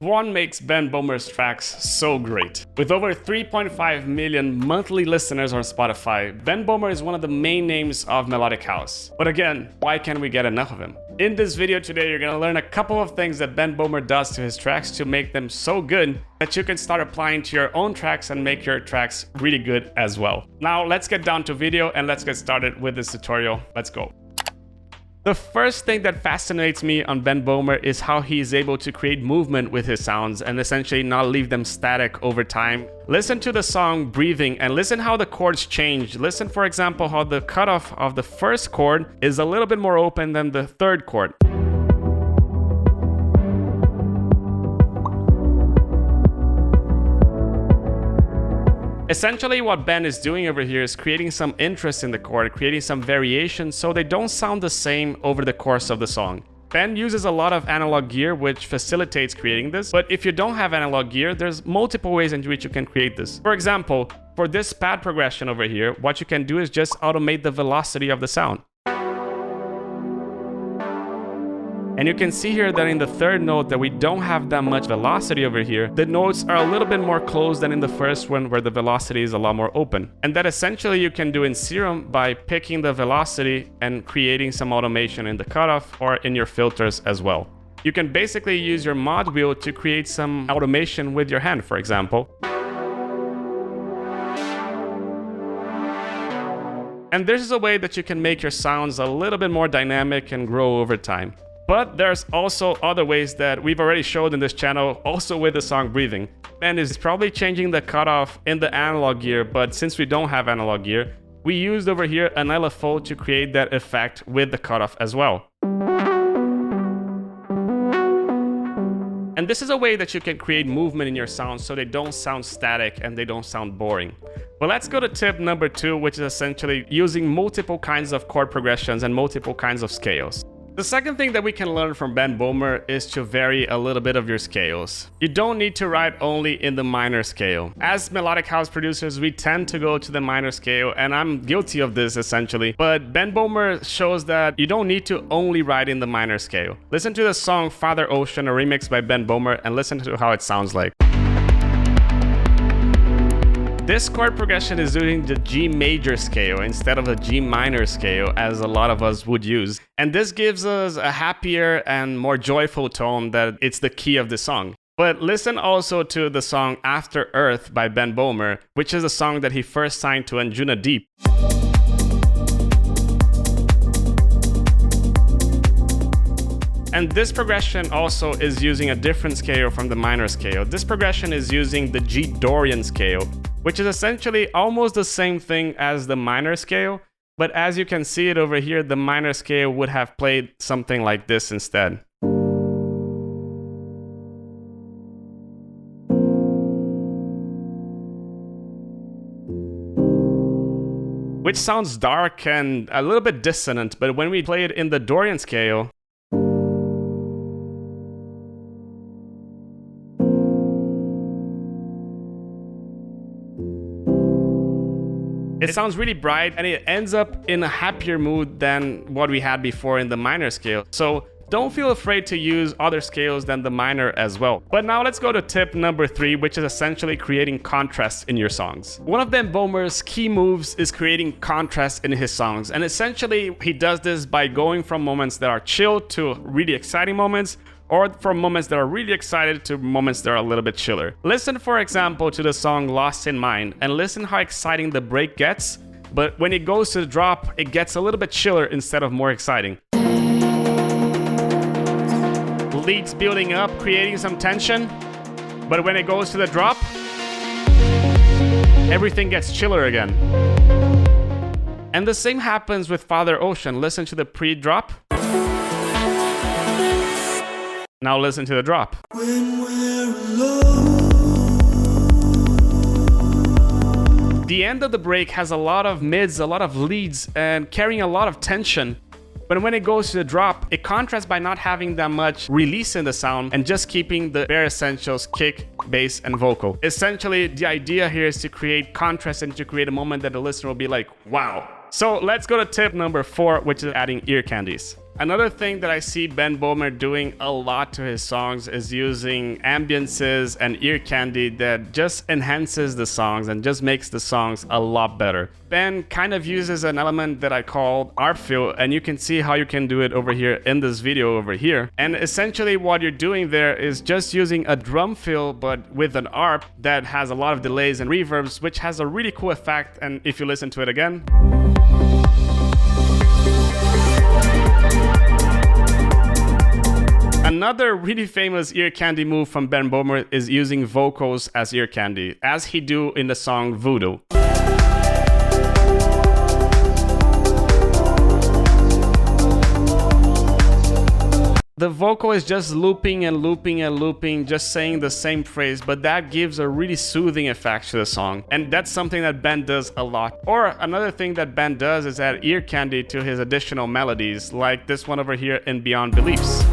One makes Ben Böhmer's tracks so great. With over 3.5 million monthly listeners on Spotify, Ben Böhmer is one of the main names of Melodic House. But again, why can't we get enough of him? In this video today, you're gonna learn a couple of things that Ben Böhmer does to his tracks to make them so good that you can start applying to your own tracks and make your tracks really good as well. Now, let's get down to video and let's get started with this tutorial. Let's go. The first thing that fascinates me on Ben Böhmer is how he is able to create movement with his sounds and essentially not leave them static over time. Listen to the song Breathing and listen how the chords change. Listen, for example, how the cutoff of the first chord is a little bit more open than the third chord. Essentially, what Ben is doing over here is creating some interest in the chord, creating some variation so they don't sound the same over the course of the song. Ben uses a lot of analog gear, which facilitates creating this, but if you don't have analog gear, there's multiple ways in which you can create this. For example, for this pad progression over here, what you can do is just automate the velocity of the sound. And you can see here that in the third note that we don't have that much velocity over here. The notes are a little bit more closed than in the first one where the velocity is a lot more open. And that essentially you can do in Serum by picking the velocity and creating some automation in the cutoff or in your filters as well. You can basically use your mod wheel to create some automation with your hand, for example. And this is a way that you can make your sounds a little bit more dynamic and grow over time. But there's also other ways that we've already showed in this channel, also with the song Breathing. Ben is probably changing the cutoff in the analog gear, but since we don't have analog gear, we used over here an LFO to create that effect with the cutoff as well. And this is a way that you can create movement in your sounds so they don't sound static and they don't sound boring. Well, let's go to tip number 2, which is essentially using multiple kinds of chord progressions and multiple kinds of scales. The second thing that we can learn from Ben Böhmer is to vary a little bit of your scales. You don't need to write only in the minor scale. As melodic house producers, we tend to go to the minor scale, and I'm guilty of this essentially. But Ben Böhmer shows that you don't need to only write in the minor scale. Listen to the song Father Ocean, a remix by Ben Böhmer, and listen to how it sounds like. This chord progression is using the G major scale instead of the G minor scale, as a lot of us would use. And this gives us a happier and more joyful tone that it's the key of the song. But listen also to the song After Earth by Ben Böhmer, which is a song that he first signed to Anjuna Deep. And this progression also is using a different scale from the minor scale. This progression is using the G Dorian scale, which is essentially almost the same thing as the minor scale, but as you can see it over here, the minor scale would have played something like this instead. Which sounds dark and a little bit dissonant, but when we play it in the Dorian scale, it sounds really bright and it ends up in a happier mood than what we had before in the minor scale. So don't feel afraid to use other scales than the minor as well. But now let's go to tip number 3, which is essentially creating contrast in your songs. One of Ben Böhmer's key moves is creating contrast in his songs. And essentially he does this by going from moments that are chill to really exciting moments, or from moments that are really excited to moments that are a little bit chiller. Listen, for example, to the song Lost in Mind, and listen how exciting the break gets, but when it goes to the drop, it gets a little bit chiller instead of more exciting. Leads building up, creating some tension, but when it goes to the drop, everything gets chiller again. And the same happens with Father Ocean. Listen to the pre-drop. Now listen to the drop. When we're alone. The end of the break has a lot of mids, a lot of leads, and carrying a lot of tension. But when it goes to the drop, it contrasts by not having that much release in the sound and just keeping the bare essentials, kick, bass, and vocal. Essentially, the idea here is to create contrast and to create a moment that the listener will be like, wow. So let's go to tip number 4, which is adding ear candies. Another thing that I see Ben Böhmer doing a lot to his songs is using ambiances and ear candy that just enhances the songs and just makes the songs a lot better. Ben kind of uses an element that I call ARP fill, and you can see how you can do it over here in this video over here. And essentially what you're doing there is just using a drum fill but with an ARP that has a lot of delays and reverbs, which has a really cool effect. And if you listen to it again, another really famous ear candy move from Ben Böhmer is using vocals as ear candy, as he do in the song Voodoo. The vocal is just looping and looping and looping, just saying the same phrase, but that gives a really soothing effect to the song. And that's something that Ben does a lot. Or another thing that Ben does is add ear candy to his additional melodies, like this one over here in Beyond Beliefs.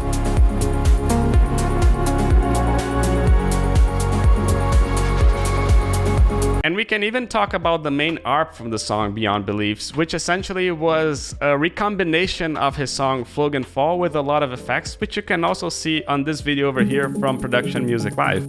And we can even talk about the main ARP from the song Beyond Beliefs, which essentially was a recombination of his song Flug and Fall with a lot of effects, which you can also see on this video over here from Production Music Live.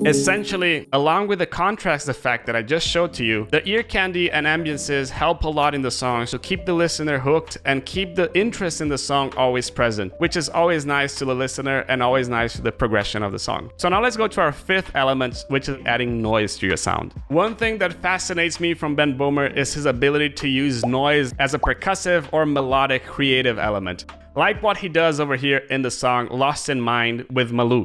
Essentially, along with the contrast effect that I just showed to you, the ear candy and ambiances help a lot in the song to keep the listener hooked and keep the interest in the song always present, which is always nice to the listener and always nice to the progression of the song. So now let's go to our fifth element, which is adding noise to your sound. One thing that fascinates me from Ben Böhmer is his ability to use noise as a percussive or melodic creative element, like what he does over here in the song Lost in Mind with Malou.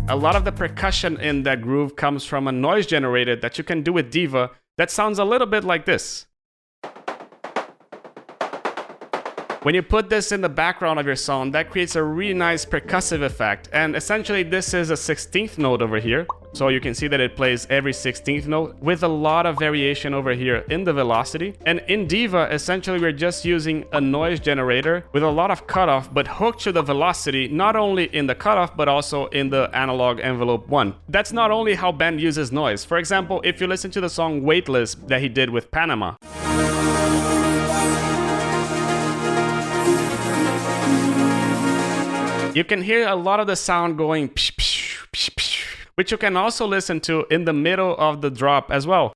A lot of the percussion in that groove comes from a noise generator that you can do with Diva that sounds a little bit like this. When you put this in the background of your song, that creates a really nice percussive effect. And essentially this is a 16th note over here. So you can see that it plays every 16th note with a lot of variation over here in the velocity. And in Diva, essentially we're just using a noise generator with a lot of cutoff, but hooked to the velocity, not only in the cutoff, but also in the analog envelope 1. That's not only how Ben uses noise. For example, if you listen to the song Weightless that he did with Panama, you can hear a lot of the sound going psh, psh, psh, psh, which you can also listen to in the middle of the drop as well.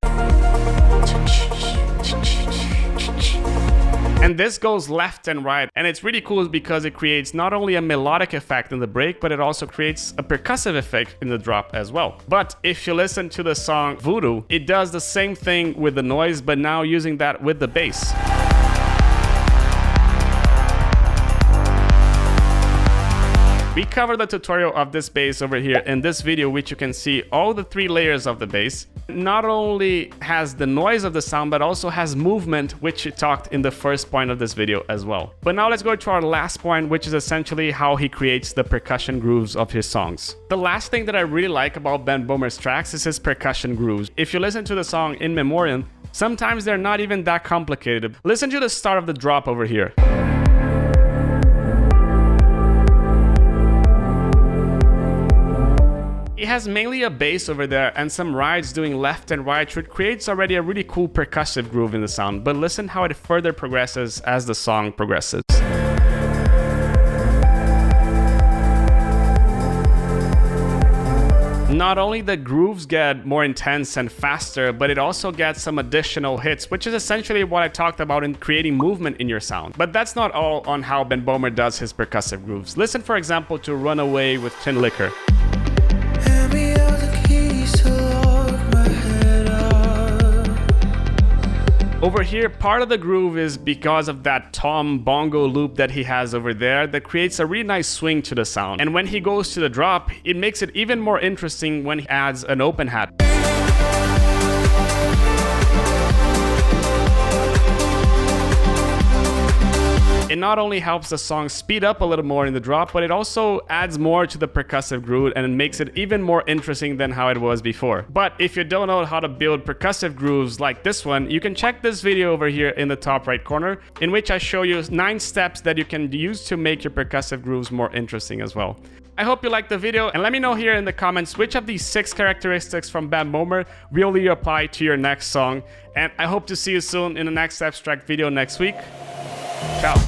And this goes left and right, and it's really cool because it creates not only a melodic effect in the break, but it also creates a percussive effect in the drop as well. But if you listen to the song Voodoo, it does the same thing with the noise, but now using that with the bass. We covered the tutorial of this bass over here in this video, which you can see all the 3 layers of the bass. Not only has the noise of the sound, but also has movement, which we talked in the first point of this video as well. But now let's go to our last point, which is essentially how he creates the percussion grooves of his songs. The last thing that I really like about Ben Böhmer's tracks is his percussion grooves. If you listen to the song In Memoriam, sometimes they're not even that complicated. Listen to the start of the drop over here. He has mainly a bass over there and some rides doing left and right, which creates already a really cool percussive groove in the sound, but listen how it further progresses as the song progresses. Not only the grooves get more intense and faster, but it also gets some additional hits, which is essentially what I talked about in creating movement in your sound. But that's not all on how Ben Böhmer does his percussive grooves. Listen, for example, to Runaway with Tin Liquor. Over here, part of the groove is because of that tom bongo loop that he has over there that creates a really nice swing to the sound. And when he goes to the drop, it makes it even more interesting when he adds an open hat. It not only helps the song speed up a little more in the drop, but it also adds more to the percussive groove and it makes it even more interesting than how it was before. But if you don't know how to build percussive grooves like this one, you can check this video over here in the top right corner, in which I show you 9 steps that you can use to make your percussive grooves more interesting as well. I hope you liked the video, and let me know here in the comments which of these 6 characteristics from Ben Böhmer will you apply to your next song. And I hope to see you soon in the next Abstrakt video next week. Ciao.